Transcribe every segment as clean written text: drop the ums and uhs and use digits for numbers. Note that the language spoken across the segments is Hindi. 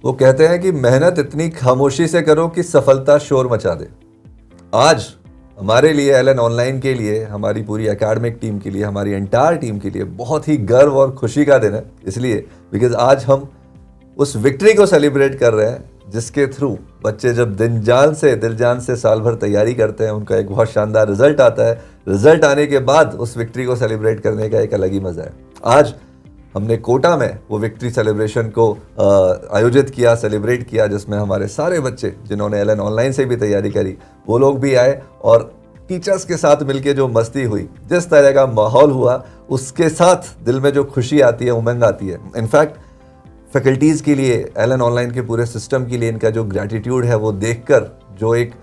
वो कहते हैं कि मेहनत इतनी खामोशी से करो कि सफलता शोर मचा दे। आज हमारे लिए एलन ऑनलाइन के लिए, हमारी पूरी एकेडमिक टीम के लिए, हमारी एंटायर टीम के लिए बहुत ही गर्व और खुशी का दिन है। इसलिए बिकॉज आज हम उस विक्ट्री को सेलिब्रेट कर रहे हैं जिसके थ्रू बच्चे जब दिल जान से साल भर तैयारी करते हैं, उनका एक बहुत शानदार रिजल्ट आता है। रिजल्ट आने के बाद उस विक्ट्री को सेलिब्रेट करने का एक अलग ही मज़ा है। आज हमने कोटा में वो विक्ट्री सेलिब्रेशन को आयोजित किया, सेलिब्रेट किया, जिसमें हमारे सारे बच्चे जिन्होंने एलन ऑनलाइन से भी तैयारी करी वो लोग भी आए और टीचर्स के साथ मिलके जो मस्ती हुई, जिस तरह का माहौल हुआ, उसके साथ दिल में जो खुशी आती है, उमंग आती है। इनफैक्ट फैकल्टीज़ के लिए, एलन ऑनलाइन के पूरे सिस्टम के लिए इनका जो ग्रैटिट्यूड है वो देखकर जो एक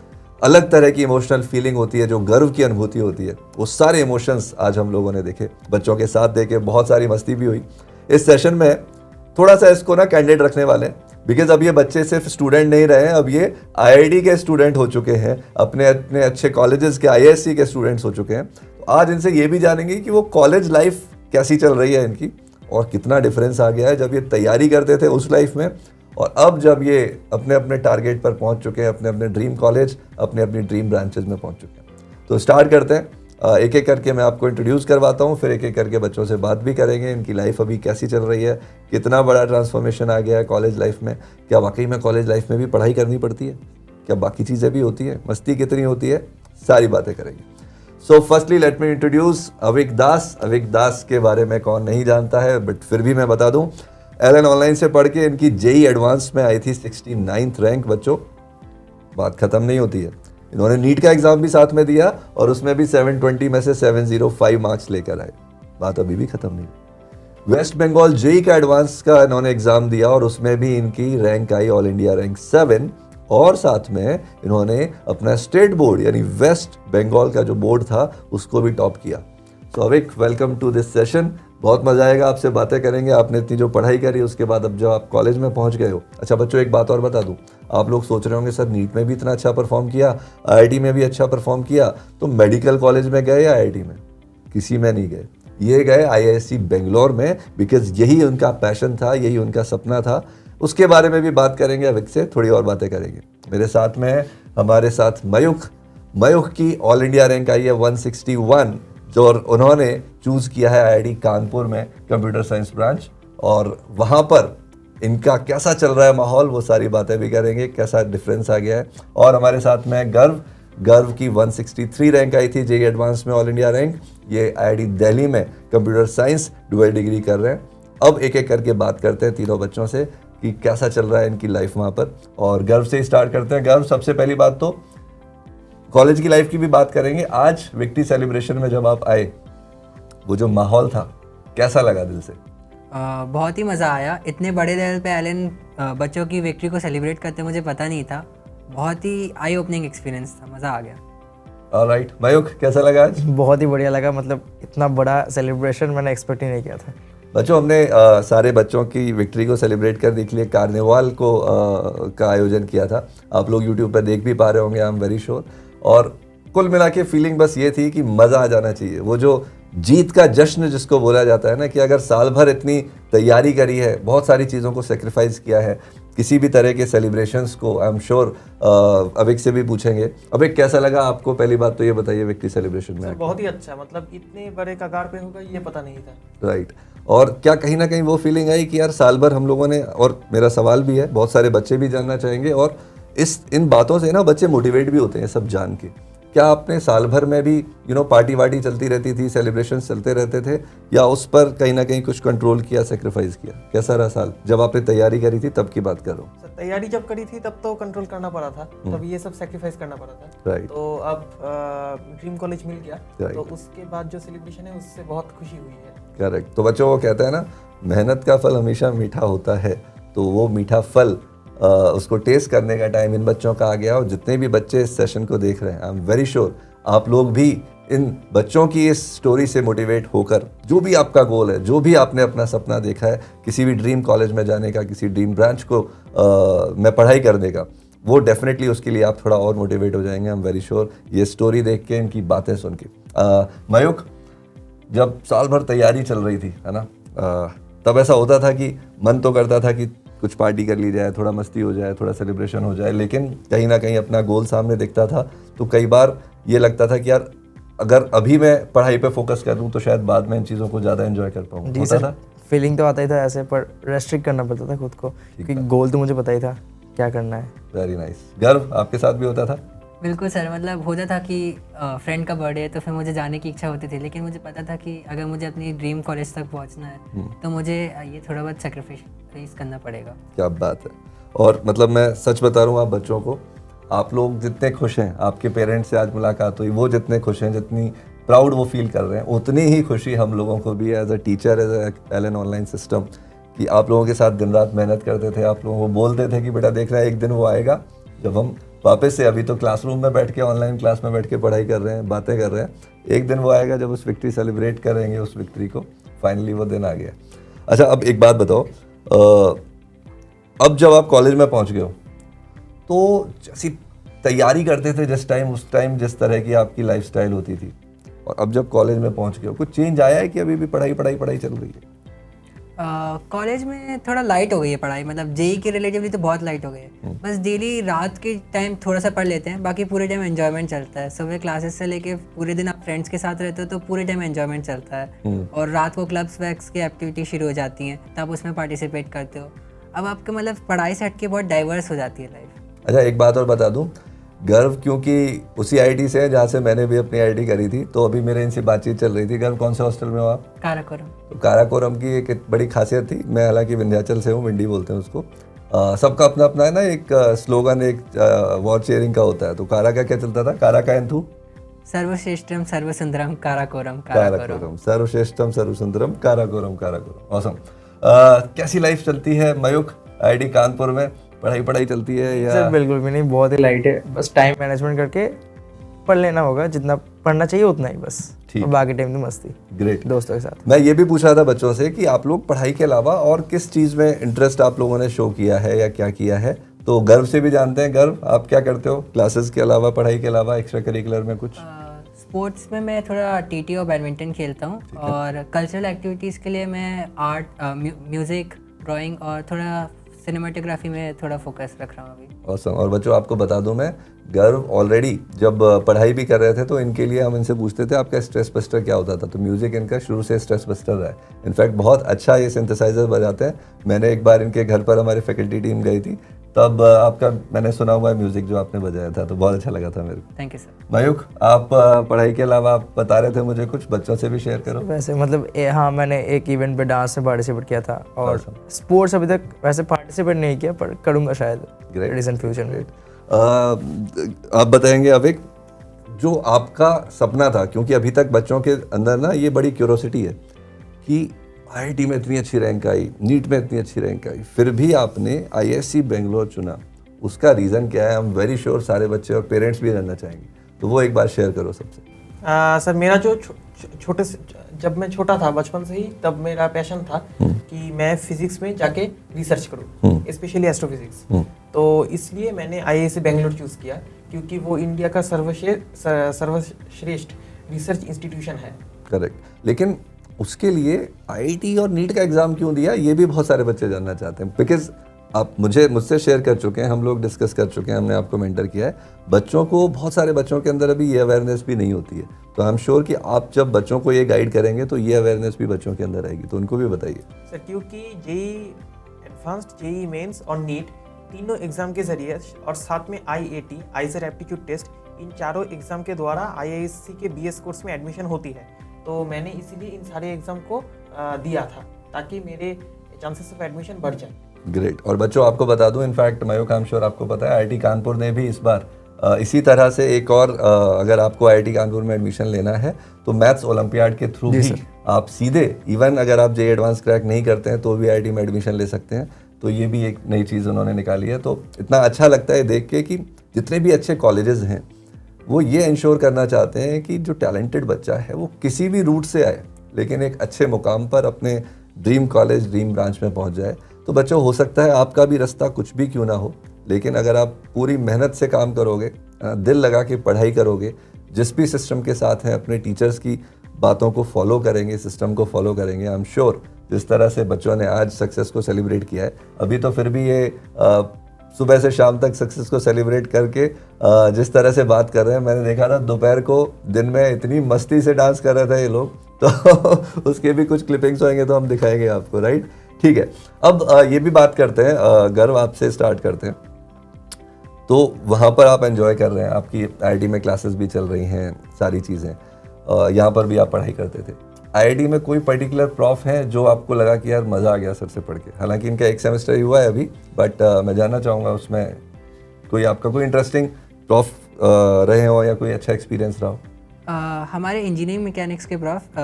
अलग तरह की इमोशनल फीलिंग होती है, जो गर्व की अनुभूति होती है, वो सारे इमोशंस आज हम लोगों ने देखे। बच्चों के साथ देखे, बहुत सारी मस्ती भी हुई। इस सेशन में थोड़ा सा इसको ना कैंडिड रखने वाले हैं, बिकॉज अब ये बच्चे सिर्फ स्टूडेंट नहीं रहे हैं, अब ये आईआईटी के स्टूडेंट हो चुके हैं, अपने अपने अच्छे कॉलेजेस के आईएससी के स्टूडेंट्स हो चुके हैं। तो आज इनसे ये भी जानेंगे कि वो कॉलेज लाइफ कैसी चल रही है इनकी, और कितना डिफरेंस आ गया है जब ये तैयारी करते थे उस लाइफ में, और अब जब ये अपने अपने टारगेट पर पहुंच चुके हैं, अपने अपने ड्रीम कॉलेज, अपने अपनी ड्रीम ब्रांचेज में पहुंच चुके हैं। तो स्टार्ट करते हैं। एक एक करके मैं आपको इंट्रोड्यूस करवाता हूं, फिर एक एक करके बच्चों से बात भी करेंगे, इनकी लाइफ अभी कैसी चल रही है, कितना बड़ा ट्रांसफॉर्मेशन आ गया है कॉलेज लाइफ में, क्या वाकई में कॉलेज लाइफ में भी पढ़ाई करनी पड़ती है, क्या बाकी चीज़ें भी होती हैं, मस्ती कितनी होती है, सारी बातें करेंगे। So firstly let me introduce Avik Das. Avik Das के बारे में कौन नहीं जानता है, बट फिर भी मैं बता दूं, एलन ऑनलाइन से पढ़ के इनकी जेई एडवांस में आई थी 69th रैंक। बच्चों, बात खत्म नहीं होती है। इन्होंने नीट का एग्जाम भी साथ में दिया और उसमें भी 720 में से 705 मार्क्स लेकर आए। बात अभी भी खत्म नहीं हुई। वेस्ट बंगाल जेई का एडवांस का इन्होंने एग्जाम दिया और उसमें भी इनकी रैंक आई ऑल इंडिया रैंक 7, और साथ में इन्होंने अपना स्टेट बोर्ड यानी वेस्ट बंगाल का जो बोर्ड था उसको भी टॉप किया। सो अविक, वेलकम टू दिस सेशन। बहुत मजा आएगा, आपसे बातें करेंगे। आपने इतनी जो पढ़ाई करी उसके बाद अब जब आप कॉलेज में पहुंच गए हो। अच्छा बच्चों, एक बात और बता दूं, आप लोग सोच रहे होंगे सर नीट में भी इतना अच्छा परफॉर्म किया, आईआईटी में भी अच्छा परफॉर्म किया, तो मेडिकल कॉलेज में गए या आईआईटी में? किसी में नहीं गए। ये गए आईआईएससी बेंगलोर में, बिकॉज यही उनका पैशन था, यही उनका सपना था। उसके बारे में भी बात करेंगे, अविक से थोड़ी और बातें करेंगे। मेरे साथ में है हमारे साथ मयूख की ऑल इंडिया रैंक आई है 161, जो उन्होंने चूज़ किया है आईआईटी कानपुर में कंप्यूटर साइंस ब्रांच, और वहाँ पर इनका कैसा चल रहा है माहौल, वो सारी बातें भी करेंगे, कैसा डिफरेंस आ गया है। और हमारे साथ में गर्व की 163 रैंक आई थी जेई एडवांस में ऑल इंडिया रैंक। ये आईआईटी दिल्ली में कंप्यूटर साइंस डुअल डिग्री कर रहे हैं। अब एक एक करके बात करते हैं तीनों बच्चों से कि कैसा चल रहा है इनकी लाइफ वहाँ पर, और गर्व से ही स्टार्ट करते हैं। गर्व, सबसे पहली बात तो कॉलेज की लाइफ की भी बात करेंगे। आज विक्ट्री सेलिब्रेशन में जब आप आए, वो जो माहौल था, कैसा लगा दिल से? बहुत ही मज़ा आया। इतने बड़े लेवल पे एलन बच्चों की विक्ट्री को सेलिब्रेट करते मुझे पता नहीं था। बहुत ही आई ओपनिंग एक्सपीरियंस था, मज़ा आ गया। ऑलराइट, मयूख, कैसा लगा आज? बहुत ही बढ़िया लगा। मतलब इतना बड़ा सेलिब्रेशन मैंने एक्सपेक्ट ही नहीं किया था। बच्चों, हमने सारे बच्चों की विक्ट्री को सेलिब्रेट करने के लिए कार्निवाल को का आयोजन किया था। आप लोग यूट्यूब पर देख भी पा रहे होंगे, आई एम वेरी श्योर। और कुल मिला के फीलिंग बस ये थी कि मज़ा आ जाना चाहिए। वो जो जीत का जश्न जिसको बोला जाता है ना, कि अगर साल भर इतनी तैयारी करी है, बहुत सारी चीज़ों को सेक्रीफाइस किया है, किसी भी तरह के सेलिब्रेशंस को, आई एम श्योर अविक से भी पूछेंगे। अविक, कैसा लगा आपको? पहली बात तो ये बताइए विक्ट्री सेलिब्रेशन में। बहुत ही अच्छा, मतलब इतने बड़े कगार पे होगा ये पता नहीं था। राइट। और क्या कहीं ना कहीं वो फीलिंग आई कि यार साल भर हम लोगों ने, और मेरा सवाल भी है, बहुत सारे बच्चे भी जानना चाहेंगे, और इन बातों से ना बच्चे मोटिवेट भी होते हैं सब जान के। क्या आपने साल भर में भी पार्टी वार्टी चलती रहती थी, सेलिब्रेशन चलते रहते थे, या उस पर कहीं ना कहीं कुछ कंट्रोल किया, सेक्रीफाइस किया? कैसा रहा साल जब आपने तैयारी करी थी, तब की बात कर रहा हूँ। तैयारी जब करी थी तब तो कंट्रोल करना पड़ा था, तब ये सब सेक्रीफाइस करना पड़ा था। राइट। तो अब ड्रीम कॉलेज मिल गया, तो उसके बाद जो सेलिब्रेशन है उससे बहुत खुशी हुई है। करेक्ट। तो बच्चों, वो कहते हैं ना, मेहनत का फल हमेशा मीठा होता है, तो वो मीठा फल उसको टेस्ट करने का टाइम इन बच्चों का आ गया। और जितने भी बच्चे इस सेशन को देख रहे हैं, आई एम वेरी श्योर आप लोग भी इन बच्चों की इस स्टोरी से मोटिवेट होकर, जो भी आपका गोल है, जो भी आपने अपना सपना देखा है, किसी भी ड्रीम कॉलेज में जाने का, किसी ड्रीम ब्रांच को में पढ़ाई करने का, वो डेफिनेटली उसके लिए आप थोड़ा और मोटिवेट हो जाएंगे, आई एम वेरी श्योर, ये स्टोरी देख के, इनकी बातें सुन के। मयूख, जब साल भर तैयारी चल रही थी, है ना, तब ऐसा होता था कि मन तो करता था कि कुछ पार्टी कर ली जाए, थोड़ा मस्ती हो जाए, थोड़ा सेलिब्रेशन हो जाए, लेकिन कहीं ना कहीं अपना गोल सामने दिखता था। तो कई बार ये लगता था कि यार अगर अभी मैं पढ़ाई पे फोकस कर लूँ तो शायद बाद में इन चीज़ों को ज़्यादा एंजॉय कर पाऊँ। जी होता सर, था? फीलिंग तो आता ही था ऐसे, पर रेस्ट्रिक्ट करना पड़ता था खुद को, क्योंकि गोल तो मुझे पता ही था क्या करना है। Very nice. गर्व आपके साथ भी होता था? बिल्कुल सर, मतलब होता था कि फ्रेंड का बर्थडे है तो फिर मुझे जाने की इच्छा होती थी, लेकिन मुझे पता था कि अगर मुझे अपनी ड्रीम कॉलेज तक पहुंचना है तो मुझे ये थोड़ा बहुत सेक्रीफाइस करना पड़ेगा। क्या बात है। और मतलब मैं सच बता रहा हूँ, आप बच्चों को, आप लोग जितने खुश हैं, आपके पेरेंट्स से आज मुलाकात हुई, वो जितने खुश हैं, जितनी प्राउड वो फील कर रहे हैं, उतनी ही खुशी हम लोगों को भी as a teacher, as a Allen online system, कि आप लोगों के साथ दिन रात मेहनत करते थे। आप लोगों को बोलते थे कि बेटा देख रहा है एक दिन वो आएगा जब हम वापस से, अभी तो क्लासरूम में बैठ के, ऑनलाइन क्लास में बैठ के पढ़ाई कर रहे हैं, बातें कर रहे हैं, एक दिन वो आएगा जब उस विक्ट्री सेलिब्रेट करेंगे, उस विक्ट्री को। फाइनली वो दिन आ गया। अच्छा, अब एक बात बताओ, अब जब आप कॉलेज में पहुंच गए हो तो जैसी तैयारी करते थे जिस टाइम, उस टाइम जिस तरह की आपकी लाइफस्टाइल होती थी, और अब जब कॉलेज में पहुंच गए हो कुछ चेंज आया है कि अभी भी पढ़ाई पढ़ाई पढ़ाई चल रही है? कॉलेज में थोड़ा लाइट हो गई है पढ़ाई, मतलब जेई के रिलेटिवली तो बहुत लाइट हो गई है। बस डेली रात के टाइम थोड़ा सा पढ़ लेते हैं, बाकी पूरे टाइम एंजॉयमेंट चलता है। सुबह क्लासेस से लेके पूरे दिन आप फ्रेंड्स के साथ रहते हो तो पूरे टाइम एंजॉयमेंट चलता है, और रात को क्लब्स वैक्स की एक्टिविटी शुरू हो जाती हैं, तब उसमें पार्टिसिपेट करते हो। अब आपके मतलब पढ़ाई से हट के बहुत डाइवर्स हो जाती है लाइफ। अच्छा, एक बात और बता दूं, गर्व क्योंकि उसी आईटी से है जहाँ से मैंने भी अपनी आईटी करी थी, तो अभी मेरे इनसे बातचीत चल रही थी। गर्व कौन से हॉस्टल में हो आप? काराकोरम। तो काराकोरम की एक बड़ी खासियत थी, मैं हालांकि विंध्याचल से हूँ, विंडी बोलते हैं उसको। सबका अपना अपना है ना एक स्लोगन, एक वॉर चेयरिंग का होता है। तो कारा का क्या चलता था? कारा का एंथू सर्वश्रेष्ठम सर्वसुंदरम काराकोरम काराकोरम। काराकोरम, सर्वश्रेष्ठम सर्वसुंदरम काराकोरम काराकोरम। ऑसम। कैसी लाइफ चलती है मयूख आईटी कानपुर में? पढ़ाई पढ़ाई चलती है या? सर बिल्कुल भी नहीं, बहुत ही लाइट है, बस टाइम मैनेजमेंट करके पढ़ लेना होगा, जितना पढ़ना चाहिए उतना ही बस, और बाकी टाइम तो मस्ती ग्रेट। दोस्तों के साथ। मैं ये भी पूछ रहा था बच्चों से कि आप लोग पढ़ाई के अलावा और किस चीज़ में इंटरेस्ट आप लोगों ने शो किया है या क्या किया है? तो गर्व से भी जानते हैं। गर्व, आप क्या करते हो क्लासेस के अलावा, पढ़ाई के अलावा, एक्स्ट्रा करिकुलर में कुछ? स्पोर्ट्स में मैं थोड़ा टीटी और बैडमिंटन खेलता हूँ, और कल्चरल एक्टिविटीज़ के लिए मैं आर्ट, म्यूज़िक, ड्राइंग और थोड़ा सिनेमाटोग्राफी में थोड़ा फोकस रख रहा हूँ अभी। ऑसम। और बच्चों आपको बता दूं, मैं गर्व ऑलरेडी जब पढ़ाई भी कर रहे थे तो इनके लिए हम इनसे पूछते थे आपका स्ट्रेस बस्टर क्या होता था, तो म्यूजिक इनका शुरू से स्ट्रेस बस्टर रहा है। इनफैक्ट बहुत अच्छा ये सिंथेसाइजर बजाते हैं। मैंने एक बार इनके घर पर, हमारी फैकल्टी टीम गई थी, तब आपका मैंने सुना हुआ है म्यूजिक जो आपने बजाया था, तो बहुत अच्छा लगा था मेरे को। Thank you sir. मयूख, आप पढ़ाई के अलावा आप बता रहे थे मुझे, कुछ बच्चों से भी शेयर करो। वैसे मतलब हाँ, मैंने एक इवेंट पे डांस में पार्टिसिपेट किया था, और स्पोर्ट्स अभी तक वैसे पार्टिसिपेट नहीं किया, पर करूँगा शायद रिसेंट फ्यूचर में। आप बताएंगे अब एक जो आपका सपना था, क्योंकि अभी तक बच्चों के अंदर ना ये बड़ी क्यूरोसिटी है कि आईआईटी में इतनी अच्छी रैंक आई, नीट में इतनी अच्छी रैंक आई, फिर भी आपने आईएससी बेंगलोर चुना, उसका रीज़न क्या है? आई एम वेरी श्योर सारे बच्चे और पेरेंट्स भी जानना चाहेंगे, तो वो एक बार शेयर करो सबसे। सर मेरा जो छोटे से, जब मैं छोटा था बचपन से ही, तब मेरा पैशन था कि मैं फिजिक्स में जाके रिसर्च करूं, स्पेशली एस्ट्रोफिजिक्स। तो इसलिए मैंने आईआईएससी बेंगलोर चूज़ किया, क्योंकि वो इंडिया का सर्वश्रेष्ठ रिसर्च इंस्टीट्यूशन है। करेक्ट। लेकिन उसके लिए आईआईटी और नीट का एग्ज़ाम क्यों दिया, ये भी बहुत सारे बच्चे जानना चाहते हैं। बिकॉज आप मुझसे शेयर कर चुके हैं, हम लोग डिस्कस कर चुके हैं, हमने आपको मेंटर किया है। बच्चों को, बहुत सारे बच्चों के अंदर अभी ये अवेयरनेस भी नहीं होती है, तो आई एम श्योर कि आप जब बच्चों को ये गाइड करेंगे तो ये अवेयरनेस भी बच्चों के अंदर आएगी, तो उनको भी बताइए। सर क्योंकि जेई एडवांस्ड, जेई मेंस और नीट तीनों एग्जाम के जरिए, और साथ में आईएटी, आइजर एप्टीट्यूड टेस्ट, इन चारों एग्जाम के द्वारा आईआईएससी के बीएस कोर्स में एडमिशन होती है। तो मैंने इसीलिए इन सारे एग्जाम को दिया था, ताकि मेरे चांसेस ऑफ एडमिशन बढ़ जाए। ग्रेट। और बच्चों आपको बता दूं, in fact Mayukh, I am sure आपको पता है, आईआईटी कानपुर ने भी इस बार इसी तरह से एक और, अगर आपको आईआईटी कानपुर में एडमिशन लेना है तो मैथ्स ओलंपियाड के थ्रू भी आप सीधे, इवन अगर आप जेईई एडवांस क्रैक नहीं करते हैं तो भी आईआईटी में एडमिशन ले सकते हैं। तो ये भी एक नई चीज़ उन्होंने निकाली है। तो इतना अच्छा लगता है देख के कि जितने भी अच्छे कॉलेजेस हैं वो ये इंश्योर करना चाहते हैं कि जो टैलेंटेड बच्चा है वो किसी भी रूट से आए, लेकिन एक अच्छे मुकाम पर अपने ड्रीम कॉलेज, ड्रीम ब्रांच में पहुंच जाए। तो बच्चों, हो सकता है आपका भी रास्ता कुछ भी क्यों ना हो, लेकिन अगर आप पूरी मेहनत से काम करोगे, दिल लगा के पढ़ाई करोगे, जिस भी सिस्टम के साथ हैं, अपने टीचर्स की बातों को फॉलो करेंगे, सिस्टम को फॉलो करेंगे, आई एम श्योर जिस तरह से बच्चों ने आज सक्सेस को सेलिब्रेट किया है, अभी तो फिर भी ये सुबह से शाम तक सक्सेस को सेलिब्रेट करके जिस तरह से बात कर रहे हैं, मैंने देखा था दोपहर को दिन में इतनी मस्ती से डांस कर रहे थे ये लोग, तो उसके भी कुछ क्लिपिंग्स होंगे तो हम दिखाएंगे आपको, राइट? ठीक है, अब ये भी बात करते हैं, गर्व आपसे स्टार्ट करते हैं। तो वहाँ पर आप एंजॉय कर रहे हैं, आपकी आईआईटी में क्लासेस भी चल रही हैं, सारी चीज़ें, यहाँ पर भी आप पढ़ाई करते थे। आईआईटी में कोई पर्टिकुलर प्रॉफ है जो आपको लगा कि यार मज़ा आ गया सर से पढ़ के? हालांकि इनका एक सेमेस्टर ही हुआ है अभी, बट मैं जानना चाहूँगा उसमें कोई आपका कोई इंटरेस्टिंग प्रॉफ रहे हो या कोई अच्छा एक्सपीरियंस रहा हो? हमारे इंजीनियरिंग मैकेनिक्स के प्रॉफ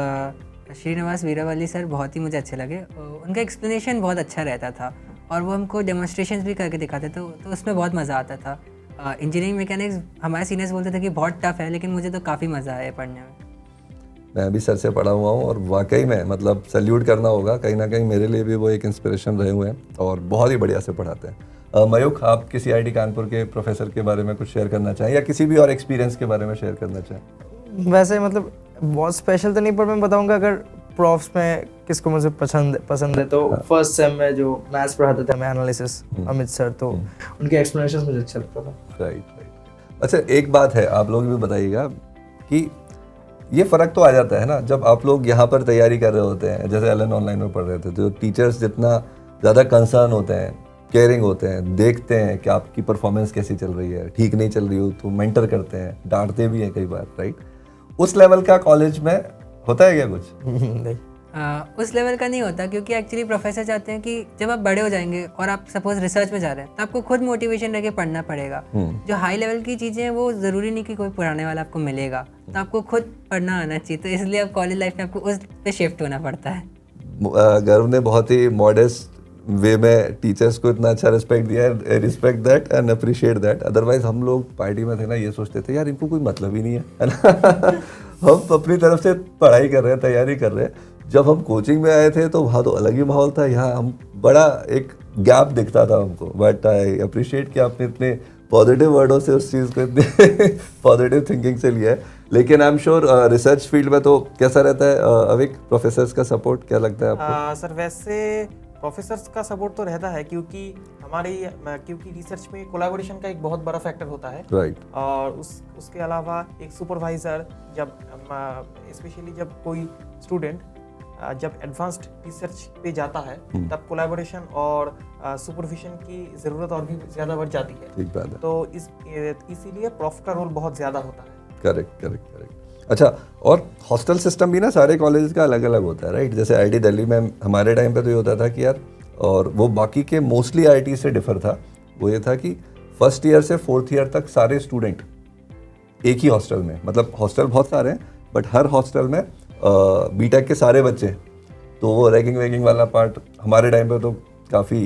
श्रीनिवास वीरावली सर बहुत ही मुझे अच्छे लगे। उनका एक्सप्लेनेशन बहुत अच्छा रहता था और वो हमको डेमोन्स्ट्रेशन भी करके दिखाते थे, तो उसमें बहुत मज़ा आता था। इंजीनियरिंग मैकेनिक्स हमारे सीनियर्स बोलते थे कि बहुत टफ है, लेकिन मुझे तो काफ़ी मज़ा आया पढ़ने में। मैं भी सर से पढ़ा हुआ हूँ और वाकई में मतलब सैल्यूट करना होगा, कहीं ना कहीं मेरे लिए भी वो एक इंस्पिरेशन रहे हुए हैं और बहुत ही बढ़िया से पढ़ाते हैं। मयूख, आप किसी आईआईटी कानपुर के प्रोफेसर के बारे में कुछ शेयर करना चाहें या किसी भी और एक्सपीरियंस के बारे में शेयर करना चाहें? वैसे मतलब बहुत स्पेशल तो नहीं, पर मैं बताऊंगा अगर प्रॉफ्स में किसको मुझे पसंद है तो फर्स्ट सेम में जो मैथ्स पढ़ाते थे, मैं एनालिसिस, अमित सर, तो उनके एक्सप्लेनेशन मुझे अच्छा लगता था। राइट। अच्छा, एक बात है, आप लोग भी बताइएगा कि ये फ़र्क तो आ जाता है ना जब आप लोग यहाँ पर तैयारी कर रहे होते हैं, जैसे एलन ऑनलाइन में पढ़ रहे थे, तो टीचर्स जितना ज़्यादा कंसर्न होते हैं, केयरिंग होते हैं, देखते हैं कि आपकी परफॉर्मेंस कैसी चल रही है, ठीक नहीं चल रही हो तो मेंटर करते हैं, डांटते भी हैं कई बार, राइट? उस लेवल का कॉलेज में होता है क्या कुछ? नहीं, उस लेवल का नहीं होता, क्योंकि एक्चुअली प्रोफेसर चाहते हैं कि जब आप बड़े हो जाएंगे और आप सपोज रिसर्च में जा रहे हैं तो आपको खुद मोटिवेशन रह के पढ़ना पड़ेगा। जो हाई लेवल की चीज़ें हैं वो ज़रूरी नहीं कि कोई पुराने वाला आपको मिलेगा, तो आपको खुद पढ़ना आना चाहिए, तो इसलिए अब कॉलेज लाइफ में आपको उस पे शिफ्ट होना पड़ता है। गर्व ने बहुत ही मॉडेस्ट वे में टीचर्स को इतना अच्छा रिस्पेक्ट दिया है, respect that and appreciate that. Otherwise हम लोग पार्टी में थे ना, ये सोचते थे यार इनको कोई मतलब ही नहीं है ना। हम अपनी तरफ से पढ़ाई कर रहे हैं, तैयारी कर रहे हैं। जब हम कोचिंग में आए थे तो वहाँ तो अलग ही माहौल था, यहाँ हम बड़ा एक गैप दिखता था हमको। बट आई अप्रिशिएट कि आपने इतने पॉजिटिव वर्डों से उस चीज़ को इतने पॉजिटिव थिंकिंग से लिया है। लेकिन I am sure research field में तो कैसा रहता है अविक, प्रोफेसर्स का सपोर्ट क्या लगता है आपको? सर वैसे प्रोफेसर्स का सपोर्ट तो रहता है, क्योंकि क्योंकि रिसर्च में कोलैबोरेशन का एक बहुत बड़ा फैक्टर होता है, राइट। और उसके अलावा एक सुपरवाइज़र, जब स्पेशली जब कोई स्टूडेंट जब एडवांस्ड रिसर्च पे जाता है तब कोलैबोरेशन और सुपरविजन की ज़रूरत और भी ज़्यादा बढ़ जाती है। ठीक बात है। तो इसीलिए प्रॉफ का रोल बहुत ज़्यादा होता है। करेक्ट। अच्छा, और हॉस्टल सिस्टम भी ना सारे कॉलेज का अलग अलग होता है, राइट? जैसे आईआईटी दिल्ली में हमारे टाइम पे तो ये होता था कि यार, और वो बाकी के मोस्टली आईआईटी से डिफर था, वो ये था कि फर्स्ट ईयर से फोर्थ ईयर तक सारे स्टूडेंट एक ही हॉस्टल में, मतलब हॉस्टल बहुत सारे हैं बट हर हॉस्टल में बीटेक के सारे बच्चे। तो वो रैगिंग वैगिंग वाला पार्ट हमारे टाइम पे तो काफ़ी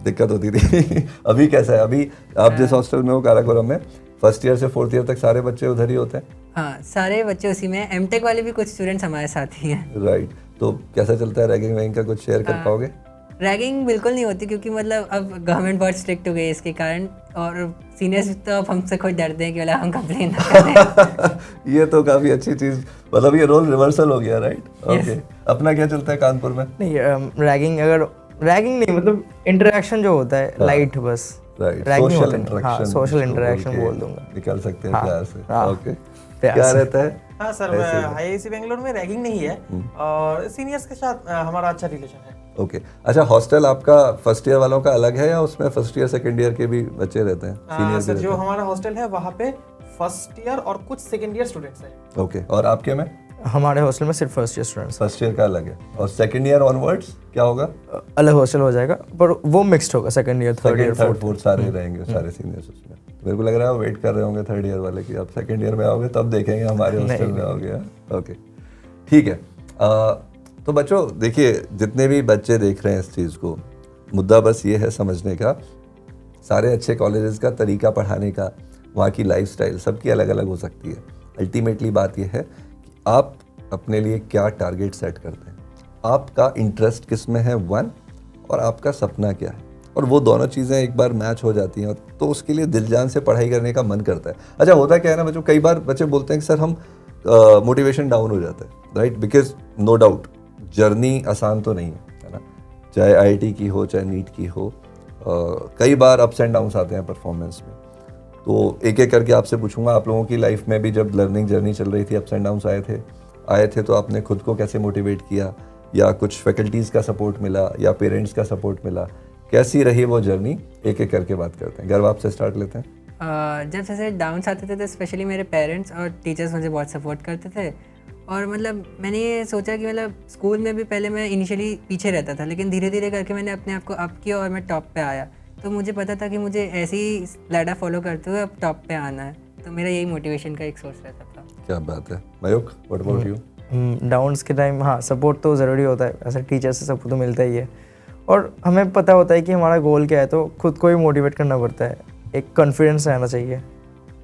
दिक्कत होती थी। अभी कैसा है? अभी आप जिस हॉस्टल में हो काराकोरम में, फर्स्ट ईयर से फोर्थ ईयर तक सारे बच्चे उधर ही होते हैं? हाँ, सारे बच्चे उसी में। एमटेक वाले भी कुछ स्टूडेंट्स हमारे साथ ही हैं। राइट। तो कैसा चलता है रैगिंग वैगिंग का, कुछ शेयर कर पाओगे? रैगिंग बिल्कुल नहीं होती, क्योंकि मतलब अब गवर्नमेंट बहुत स्ट्रिक्ट हो गई है इसके कारण, और सीनियर्स तो अब हमसे खुद डरते हैं कि वाला हम कंप्लेन ना करें। ये तो काफ़ी अच्छी चीज़, मतलब ये रोल रिवर्सल हो गया, राइट? ओके। अपना क्या चलता है कानपुर में? नहीं, रैगिंग नहीं, मतलब इंटरेक्शन जो होता है लाइट, बस राइट, रैगिंग सोशल होता है। इंटरेक्शन। हाँ, सोशल इंटरेक्शन बोल दूंगा, निकल सकते हैं प्यार से। ओके, प्यार क्या से। रहता है? हाँ सर, आईआईसी बेंगलोर में रैगिंग नहीं है और सीनियर्स के साथ हमारा अच्छा रिलेशन है। ओके। अच्छा, हॉस्टल आपका फर्स्ट ईयर वालों का अलग है या उसमें फर्स्ट ईयर सेकंड ईयर के भी बच्चे रहते हैं? सीनियर सर जो हमारा हॉस्टल है वहाँ पे फर्स्ट ईयर और कुछ सेकंड ईयर स्टूडेंट्स हैं। ओके। और आपके में? हमारे हॉस्टल में सिर्फ first year students, first year का अलग है, और सेकंड ईयर ऑनवर्ड्स क्या होगा? अलग हॉस्टल हो जाएगा, पर वो मिक्स्ड होगा, second year, third year, third fourth सारे रहेंगे, सारे सीनियर्स उसमें। मेरे को लग रहा है वेट कर रहे होंगे थर्ड ईयर वाले कि आप सेकंड ईयर में आओगे तब देखेंगे हमारे हॉस्टल में आओगे। ओके, ठीक है। तो बच्चों देखिए, जितने भी बच्चे देख रहे हैं इस चीज़ को, मुद्दा बस ये है समझने का, सारे अच्छे कॉलेजेस का तरीका पढ़ाने का, वहाँ की लाइफस्टाइल सबकी अलग अलग हो सकती है। अल्टीमेटली बात यह है कि आप अपने लिए क्या टारगेट सेट करते हैं, आपका इंटरेस्ट किस में है, वन, और आपका सपना क्या है, और वो दोनों चीज़ें एक बार मैच हो जाती हैं तो उसके लिए दिल जान से पढ़ाई करने का मन करता है। अच्छा, होता क्या है ना बच्चों, कई बार बच्चे बोलते हैं कि सर हम मोटिवेशन डाउन हो जाता है, right? Because no doubt journey आसान तो नहीं है ना, चाहे आईआईटी की हो चाहे नीट की हो, कई बार अप्स एंड डाउन्स आते हैं परफॉर्मेंस में। तो एक एक करके आपसे पूछूंगा, आप लोगों की लाइफ में भी जब लर्निंग जर्नी चल रही थी अप्स एंड डाउन्स आए थे तो आपने खुद को कैसे मोटिवेट किया, या कुछ फैकल्टीज़ का सपोर्ट मिला या पेरेंट्स का सपोर्ट मिला, कैसी रही वो जर्नी? एक एक करके बात करते हैं। गर्व आपसे स्टार्ट लेते हैं। जब जैसे डाउन्स आते थे तो स्पेशली मेरे पेरेंट्स और टीचर्स मुझे बहुत सपोर्ट करते थे। और मतलब मैंने ये सोचा कि मतलब स्कूल में भी पहले मैं इनिशियली पीछे रहता था, लेकिन धीरे धीरे करके मैंने अपने आप को अप किया और मैं टॉप पे आया। तो मुझे पता था कि मुझे ऐसे ही लैडर फॉलो करते हुए अब टॉप पे आना है। तो मेरा यही मोटिवेशन का एक सोर्स रहता था। क्या बात है। Mayukh, what about you? Downs के टाइम हाँ सपोर्ट तो ज़रूरी होता है, ऐसे टीचर से सपोर्ट तो मिलता ही है, और हमें पता होता है कि हमारा गोल क्या है, तो खुद को ही मोटिवेट करना पड़ता है, एक कॉन्फिडेंस रहना चाहिए।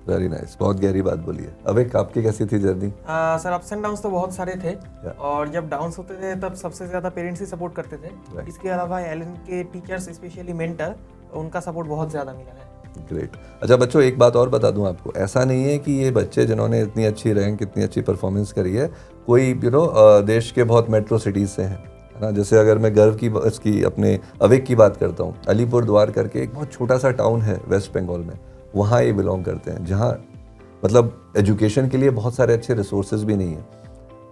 वेरी नाइस, बहुत गहरी बात बोली है। अब एक आपकी कैसी थी journey? Sir ups and downs तो बहुत सारे थे, और जब डाउन्स होते थे तब सबसे ज़्यादा पेरेंट्स ही सपोर्ट करते थे। इसके अलावा एलन के टीचर्स स्पेशली मेंटर, उनका सपोर्ट बहुत ज़्यादा मिला है। ग्रेट। अच्छा बच्चों, एक बात और बता दूं आपको, ऐसा नहीं है कि ये बच्चे जिन्होंने इतनी अच्छी रैंक, इतनी अच्छी परफॉर्मेंस करी है, कोई देश के बहुत मेट्रो सिटीज़ से हैं, है ना। जैसे अगर मैं गर्व की इसकी अपने अवेक की बात करता हूँ, अलीपुर द्वार करके एक बहुत छोटा सा टाउन है वेस्ट बंगाल में, वहाँ ये बिलोंग करते हैं, जहाँ मतलब एजुकेशन के लिए बहुत सारे अच्छे रिसोर्सेज भी नहीं है,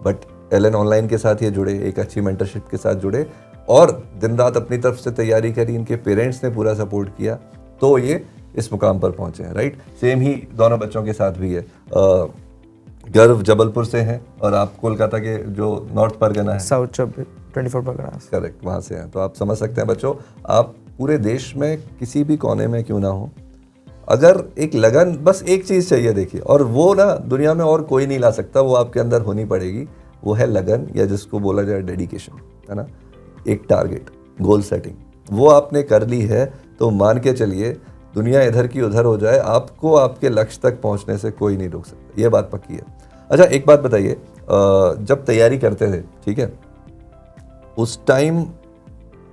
बट एलन ऑनलाइन के साथ ये जुड़े, एक अच्छी मेंटरशिप के साथ जुड़े और दिन रात अपनी तरफ से तैयारी करी, इनके पेरेंट्स ने पूरा सपोर्ट किया, तो ये इस मुकाम पर पहुंचे हैं। राइट, सेम ही दोनों बच्चों के साथ भी है। गर्व जबलपुर से हैं और आप कोलकाता के जो नॉर्थ परगना है, साउथ 24 परगना, करेक्ट, वहाँ से हैं। तो आप समझ सकते हैं बच्चों, आप पूरे देश में किसी भी कोने में क्यों ना हो, अगर एक लगन, बस एक चीज़ चाहिए देखिए, और वो ना दुनिया में और कोई नहीं ला सकता, वो आपके अंदर होनी पड़ेगी, वो है लगन, या जिसको बोला जाए डेडिकेशन, है ना। एक टारगेट, गोल सेटिंग, वो आपने कर ली है तो मान के चलिए दुनिया इधर की उधर हो जाए, आपको आपके लक्ष्य तक पहुंचने से कोई नहीं रोक सकता, ये बात पक्की है। अच्छा एक बात बताइए, जब तैयारी करते थे, ठीक है, उस टाइम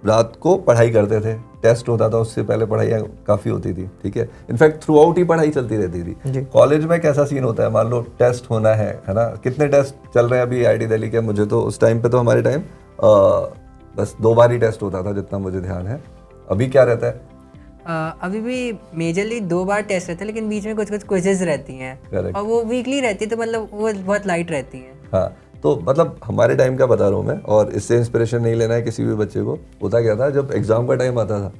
रात को पढ़ाई करते थे, टेस्ट होता था, उससे पहले पढ़ाई काफ़ी होती थी, ठीक है, इनफैक्ट थ्रू आउट ही पढ़ाई चलती रहती थी। कॉलेज में कैसा सीन होता है, मान लो टेस्ट होना है ना, कितने टेस्ट चल रहे हैं अभी आईआईटी दिल्ली के? मुझे तो उस टाइम पे तो हमारे टाइम बस 2 बार ही टेस्ट होता था जितना मुझे ध्यान है। अभी क्या रहता है? अभी भी मेजरली 2 बार टेस्ट रहता है, लेकिन बीच में कुछ कुछ क्विजेज रहती हैं। Correct. और वो वीकली रहती है, तो मतलब वो बहुत लाइट रहती हैं। हाँ, तो मतलब हमारे टाइम का बता रहा हूँ मैं, और इससे इंस्पिरेशन नहीं लेना है किसी भी बच्चे को। होता क्या था, जब एग्जाम का टाइम आता था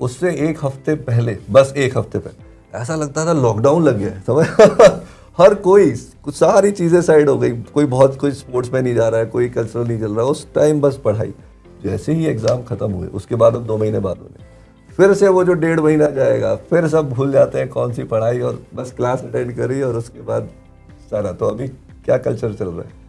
उससे 1 हफ्ते पहले, बस 1 हफ्ते पहले ऐसा लगता था लॉकडाउन लग गया है, समझ हर कोई, सारी चीज़ें साइड हो गई, कोई स्पोर्ट्स में नहीं जा रहा है, कोई कल्चरल नहीं चल रहा है, उस टाइम बस पढ़ाई। जैसे ही एग्ज़ाम ख़त्म हुए उसके बाद अब 2 महीने बाद होने, फिर से वो जो 1.5 महीना जाएगा, फिर सब भूल जाते हैं कौन सी पढ़ाई, और बस क्लास अटेंड करी और उसके बाद सारा। तो अभी क्या कल्चर चल रहा है?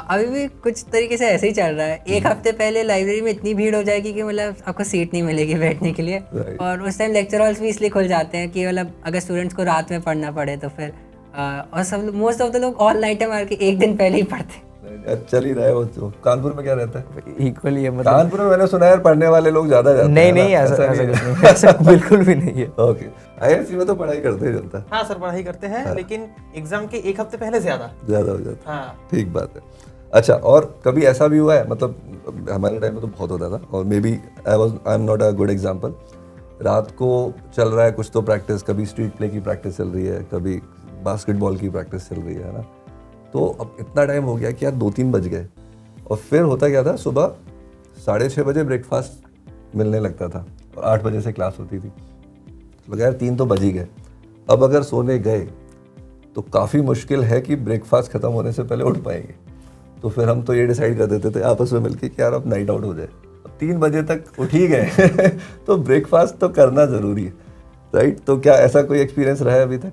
अभी भी कुछ तरीके से ऐसे ही चल रहा है। 1 हफ्ते पहले लाइब्रेरी में इतनी भीड़ हो जाएगी कि मतलब आपको सीट नहीं मिलेगी बैठने के लिए। और उस टाइम लेक्चर हॉल्स भी इसलिए खुल जाते हैं कि मतलब अगर स्टूडेंट्स को रात में पढ़ना पड़े तो फिर और सब मोस्ट ऑफ द लोग ऑल नाइटर मार के 1 दिन पहले ही पढ़ते हैं। चल ही रहा है वो। तो कानपुर में क्या रहता है? इक्वली है मतलब। कानपुर में मैंने सुना है पढ़ने वाले लोग ज्यादा जाते हैं। नहीं, ऐसा कुछ नहीं, ऐसा बिल्कुल भी नहीं है। ओके, आईआईएससी में तो पढ़ाई करते ही जनता है। हाँ सर, पढ़ाई करते हैं, लेकिन एग्जाम के 1 हफ्ते पहले ज्यादा हो जाता है। हाँ, ठीक बात है। अच्छा, और कभी ऐसा भी हुआ है, मतलब हमारे टाइम में तो बहुत होता था, और maybe I am not a good example, रात को चल रहा है कुछ तो प्रैक्टिस, कभी स्ट्रीट प्ले की प्रैक्टिस चल रही है, कभी बास्केटबॉल की प्रैक्टिस चल रही है ना, तो अब इतना टाइम हो गया कि यार 2-3 बज गए, और फिर होता क्या था, सुबह 6:30 बजे ब्रेकफास्ट मिलने लगता था और 8 बजे से क्लास होती थी, तो यार 3 तो बज ही गए। अब अगर सोने गए तो काफ़ी मुश्किल है कि ब्रेकफास्ट ख़त्म होने से पहले उठ पाएंगे, तो फिर हम तो ये डिसाइड कर देते थे आपस में मिलके कि यार अब नाइट आउट हो जाए। अब 3 बजे तक उठ ही गए तो ब्रेकफास्ट तो करना ज़रूरी है, राइट? तो क्या ऐसा कोई एक्सपीरियंस रहा है अभी तक?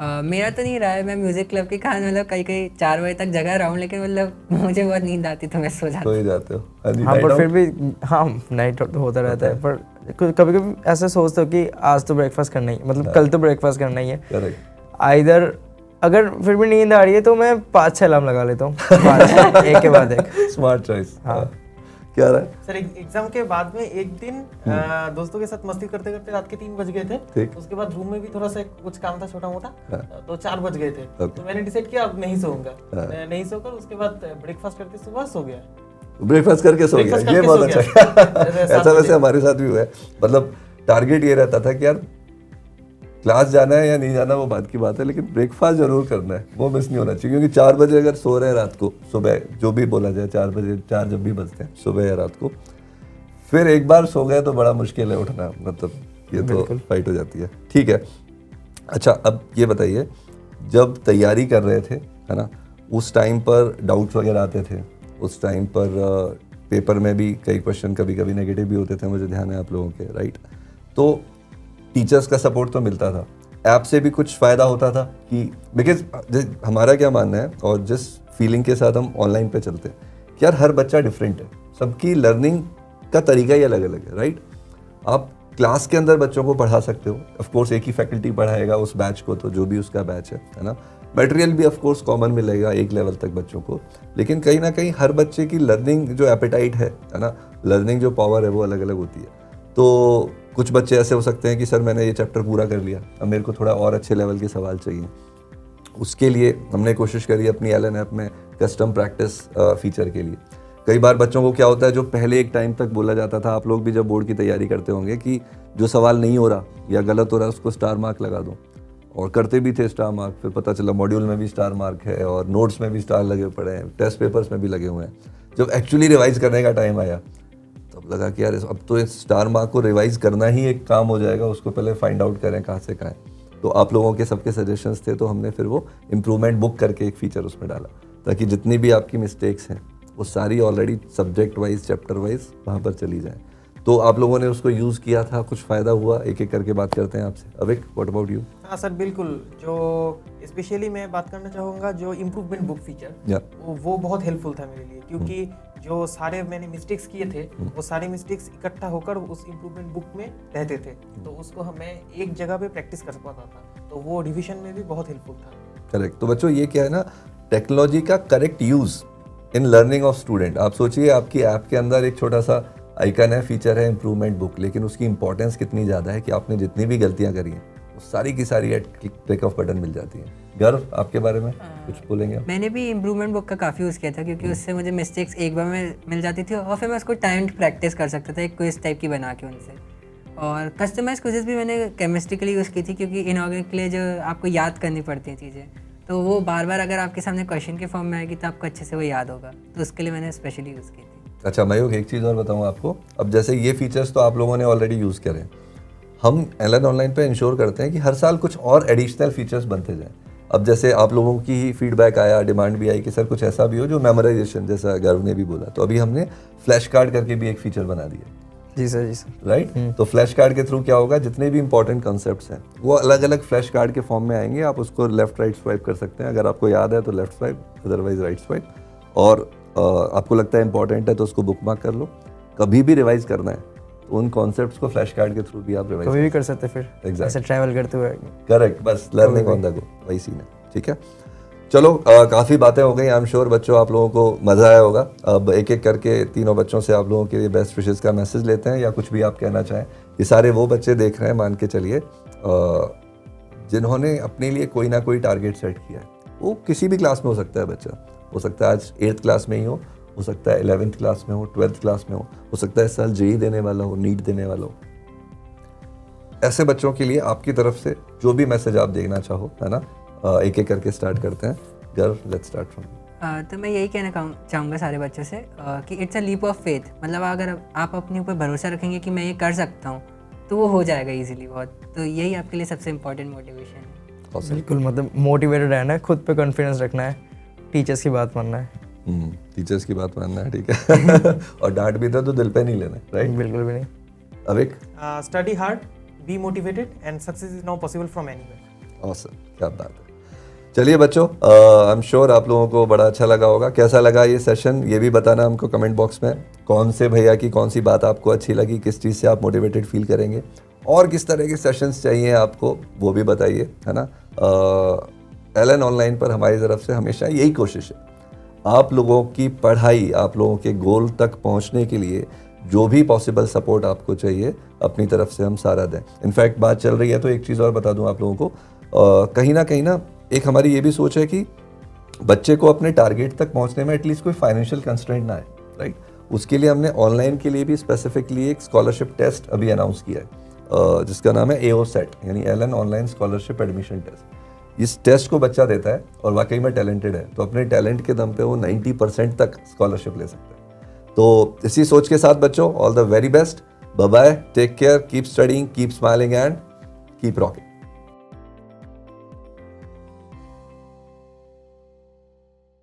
मेरा तो नहीं रहा है। मैं म्यूजिक क्लब के कारण मतलब कहीं 4 बजे तक जगा रहा हूँ, लेकिन मतलब मुझे बहुत नींद आती तो मैं सो जाता। सो ही जाते हो? हाँ, पर फिर भी हाँ नाइट आउट तो होता रहता है, पर कभी कभी ऐसा सोचते हो कि आज तो ब्रेकफास्ट करना ही, मतलब कल तो ब्रेकफास्ट करना ही है। करेक्ट। आइदर अगर फिर भी नींद आ रही है तो मैं 5-6 अलार्म लगा लेता हूँ, एक के बाद एक। Smart choice. हाँ। क्या रहा है? सर एग्जाम के बाद में एक दिन दोस्तों के साथ मस्ती करते करते रात के 3 बज गए थे। ठीक। उसके बाद रूम में भी थोड़ा सा कुछ काम था छोटा मोटा, तो 4 बज गए थे। Okay. तो मैंने डिसाइड किया अब नहीं सोऊंगा, नहीं सोकर उसके बाद ब्रेकफास्ट करके सुबह सो गया। ब्रेकफास्ट करके सो गया, Breakfast ये करके बहुत सो अच्छा गया। है। सात ऐसा वैसे बजे। हमारे साथ भी हुआ है, मतलब टारगेट ये रहता था कि यार क्लास जाना है या नहीं जाना वो बात की बात है, लेकिन ब्रेकफास्ट जरूर करना है, वो मिस नहीं होना चाहिए। क्योंकि 4 बजे अगर सो रहे हैं रात को, सुबह जो भी बोला जाए 4 बजे, 4 जब भी बजते हैं सुबह या रात को, फिर एक बार सो गए तो बड़ा मुश्किल है उठना, मतलब ये तो फाइट हो जाती है। ठीक है, अच्छा अब ये बताइए, जब तैयारी कर रहे थे है ना, उस टाइम पर डाउट्स वगैरह आते थे, उस टाइम पर पेपर में भी कई क्वेश्चन कभी कभी नेगेटिव भी होते थे, मुझे ध्यान है आप लोगों के, राइट? तो टीचर्स का सपोर्ट तो मिलता था, ऐप से भी कुछ फ़ायदा होता था कि बिकॉज हमारा क्या मानना है और जिस फीलिंग के साथ हम ऑनलाइन पे चलते हैं कि यार हर बच्चा डिफरेंट है, सबकी लर्निंग का तरीका ही अलग अलग है, राइट? आप क्लास के अंदर बच्चों को पढ़ा सकते हो, ऑफ कोर्स एक ही फैकल्टी पढ़ाएगा उस बैच को, तो जो भी उसका बैच है ना, मटेरियल भी ऑफ कोर्स कॉमन मिलेगा एक लेवल तक बच्चों को, लेकिन कहीं ना कहीं हर बच्चे की लर्निंग जो एपेटाइट है ना, लर्निंग जो पावर है वो अलग अलग होती है। तो कुछ बच्चे ऐसे हो सकते हैं कि सर मैंने ये चैप्टर पूरा कर लिया, अब मेरे को थोड़ा और अच्छे लेवल के सवाल चाहिए। उसके लिए हमने कोशिश करी अपनी एलन ऐप में कस्टम प्रैक्टिस फीचर के लिए। कई बार बच्चों को क्या होता है, जो पहले एक टाइम तक बोला जाता था, आप लोग भी जब बोर्ड की तैयारी करते होंगे, कि जो सवाल नहीं हो रहा या गलत हो रहा है उसको स्टार मार्क लगा दो, और करते भी थे स्टार मार्क, फिर पता चला मॉड्यूल में भी स्टार मार्क है और नोट्स में भी स्टार लगे पड़े हैं, टेस्ट पेपर्स में भी लगे हुए हैं। जब एक्चुअली रिवाइज करने का टाइम आया तब लगा कि यार अब तो इस स्टार मार्क को रिवाइज करना ही एक काम हो जाएगा, उसको पहले फाइंड आउट करें कहाँ से कहाँ है। तो आप लोगों के सबके सजेशंस थे, तो हमने फिर वो इम्प्रूवमेंट बुक करके एक फीचर उसमें डाला, ताकि जितनी भी आपकी मिस्टेक्स हैं वो सारी already subject wise chapter wise वहाँ पर चली जाएँ। तो आप लोगों ने उसको यूज़ किया था, कुछ फ़ायदा हुआ? एक एक करके बात करते हैं आपसे। अविक, व्हाट अबाउट यू? हाँ सर, बिल्कुल। जो स्पेशली मैं बात करना चाहूँगा, जो इम्प्रूवमेंट बुक फीचर या वो बहुत हेल्पफुल था मेरे लिए, क्योंकि जो सारे मैंने मिस्टेक्स किए थे वो सारे मिस्टेक्स इकट्ठा होकर उस इम्प्रूवमेंट बुक में रहते थे, तो उसको हमें एक जगह पे प्रैक्टिस कर पाता था, तो वो रिवीजन में भी बहुत हेल्पफुल था। करेक्ट। तो बच्चों ये क्या है ना, टेक्नोलॉजी का correct use in learning of student. आप सोचिए आपकी ऐप के अंदर एक छोटा सा आइकन है, फीचर है इम्प्रूवमेंट बुक, लेकिन उसकी इंपॉर्टेंस कितनी ज़्यादा है कि आपने जितनी भी गलतियाँ करी हैं वो सारी की सारी एट क्लिक ऑफ बटन मिल जाती हैं। गर्व, आपके बारे में कुछ बोलेंगे आप? मैंने भी इम्प्रूवमेंट बुक का काफ़ी यूज़ किया था, क्योंकि उससे मुझे मिस्टेक्स एक बार में मिल जाती थी और फिर मैं उसको टाइम्ड प्रैक्टिस कर सकता था, एक क्विज टाइप की बना के उनसे। और कस्टमाइज क्विजेस भी मैंने केमिस्ट्री के लिए यूज़ की थी, क्योंकि इनऑर्गेनिक के लिए जो आपको याद करनी पड़ती हैं चीज़ें, तो वो बार बार अगर आपके सामने क्वेश्चन के फॉर्म में आएगी तो आपको अच्छे से वो याद होगा, तो उसके लिए मैंने स्पेशली यूज़ की थी। अच्छा मयूक, एक चीज़ और बताऊँ आपको। अब जैसे ये फीचर्स तो आप लोगों ने ऑलरेडी यूज़ करे, हम एलन ऑनलाइन पे इंश्योर करते हैं कि हर साल कुछ और एडिशनल फीचर्स बनते जाएं। अब जैसे आप लोगों की फीडबैक आया, डिमांड भी आई कि सर कुछ ऐसा भी हो जो मेमोराइजेशन, जैसा गर्व ने भी बोला, तो अभी हमने फ्लैश कार्ड करके भी एक फीचर बना दिया। जी सर, जी सर। राइट? तो फ्लैश कार्ड के थ्रू क्या होगा, जितने भी इंपॉर्टेंट कॉन्सेप्ट्स हैं वो अलग अलग फ्लैश कार्ड के फॉर्म में आएंगे, आप उसको लेफ्ट राइट स्वाइप कर सकते हैं। अगर आपको याद है तो left swipe, otherwise right swipe, और आपको लगता है इंपॉर्टेंट है तो उसको बुकमार्क कर लो। कभी भी रिवाइज करना है तो उन कॉन्सेप्ट्स को फ्लैश कार्ड के थ्रू भी आप रिवाइज कभी भी कर सकते फिर, Exactly. ऐसे ट्रैवल करते हुए। करेक्ट, बस लर्निंग ऑन द गो, वही सीन है। ठीक है, चलो काफ़ी बातें हो गई। आई एम श्योर बच्चों आप लोगों को मज़ा आया होगा। अब एक एक करके तीनों बच्चों से आप लोगों के लिए बेस्ट विशेज़ का मैसेज लेते हैं, या कुछ भी आप कहना चाहें। ये सारे वो बच्चे देख रहे हैं, मान के चलिए, जिन्होंने अपने लिए कोई ना कोई टारगेट सेट किया है। वो किसी भी क्लास में हो सकता है बच्चा, हो सकता है आज 8th क्लास में ही हो सकता है 11th क्लास में हो, 12th क्लास में हो सकता है इस साल जेई देने वाला हो, नीट देने वाला हो। ऐसे बच्चों के लिए आपकी तरफ से जो भी मैसेज आप देना चाहो, है ना, एक एक करके स्टार्ट करते हैं। गर्व, लेट्स स्टार्ट फ्रॉम। तो मैं यही कहना चाहूँगा सारे बच्चों से कि it's a leap of faith. मतलब अगर आप अपने ऊपर भरोसा रखेंगे कि मैं ये कर सकता हूँ तो वो हो जाएगा इजीली बहुत। तो यही आपके लिए सबसे इम्पोर्टेंट मोटिवेशन है। बिल्कुल, मतलब मोटिवेटेड रहना है, खुद पे कॉन्फिडेंस रखना है, टीचर्स की बात मानना है। टीचर्स की बात मानना है, ठीक है। और डांट भी था तो दिल पे नहीं लेना, राइट? बिल्कुल भी नहीं। Avik? Study hard, be motivated, and success is now possible from anywhere. Awesome, क्या बात है। चलिए बच्चों, आई एम श्योर आप लोगों को बड़ा अच्छा लगा होगा। कैसा लगा ये सेशन ये भी बताना हमको कमेंट बॉक्स में। कौन से भैया की कौन सी बात आपको अच्छी लगी, किस चीज़ से आप मोटिवेटेड फील करेंगे, और किस तरह के सेशंस चाहिए आपको, वो भी बताइए, है ना। एलन ऑनलाइन पर हमारी तरफ से हमेशा यही कोशिश है, आप लोगों की पढ़ाई, आप लोगों के गोल तक पहुंचने के लिए जो भी पॉसिबल सपोर्ट आपको चाहिए अपनी तरफ से हम सारा दें। इनफैक्ट बात चल रही है तो एक चीज़ और बता दूं आप लोगों को, कहीं ना एक हमारी ये भी सोच है कि बच्चे को अपने टारगेट तक पहुंचने में एटलीस्ट कोई फाइनेंशियल कंस्ट्रेंट ना आए, राइट? उसके लिए हमने ऑनलाइन के लिए भी स्पेसिफिकली एक स्कॉलरशिप टेस्ट अभी अनाउंस किया है जिसका नाम है AOSET यानी Allen online scholarship admission test. इस टेस्ट को बच्चा देता है और वाकई में टैलेंटेड है तो अपने टैलेंट के दम पे वो 90% तक स्कॉलरशिप ले सकता है। तो इसी सोच के साथ बच्चों, all the very best, bye bye, take care, keep studying, keep smiling and keep rocking.